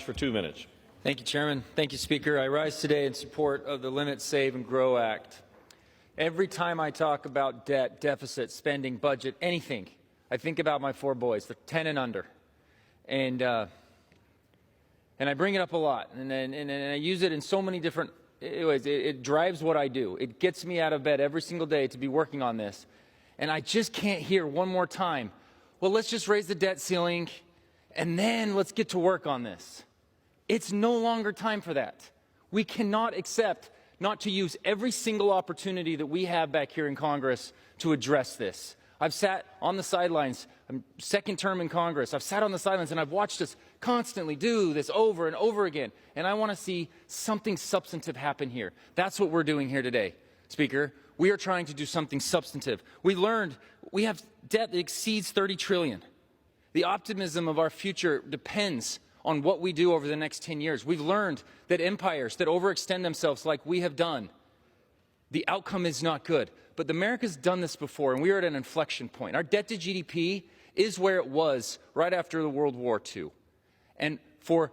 For 2 minutes. Thank you, Chairman. Thank you, Speaker. I rise today in support of the Limit, Save, and Grow Act. Every time I talk about debt, deficit, spending, budget, anything, I think about my 4 boys. They're 10 and under. And I bring it up a lot, and I use it in so many different ways. It drives what I do. It gets me out of bed every single day to be working on this. And I just can't hear one more time, well, let's just raise the debt ceiling, and then let's get to work on this. It's no longer time for that. We cannot accept not to use every single opportunity that we have back here in Congress to address this. I've sat on the sidelines, I'm second term in Congress, I've sat on the sidelines and I've watched us constantly do this over and over again, and I want to see something substantive happen here. That's what we're doing here today, Speaker. We are trying to do something substantive. We learned we have debt that exceeds $30 trillion. The optimism of our future depends on what we do over the next 10 years. We've learned that empires that overextend themselves like we have done, the outcome is not good. But America's done this before, and we are at an inflection point. Our debt to GDP is where it was right after the World War II. And for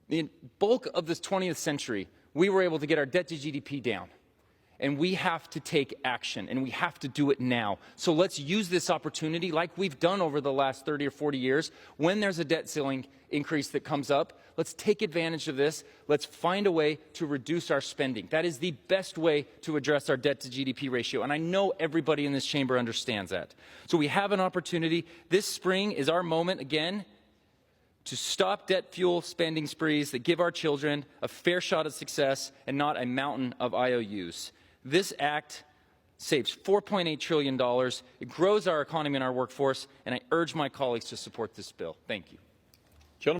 the bulk of this 20th century, we were able to get our debt to GDP down. And we have to take action, and we have to do it now. So let's use this opportunity like we've done over the last 30 or 40 years. When there's a debt ceiling increase that comes up, let's take advantage of this. Let's find a way to reduce our spending. That is the best way to address our debt to GDP ratio, and I know everybody in this chamber understands that. So we have an opportunity. This spring is our moment again to stop debt fuel spending sprees that give our children a fair shot at success and not a mountain of IOUs. This act saves $4.8 trillion. It grows our economy and our workforce, and I urge my colleagues to support this bill. Thank you.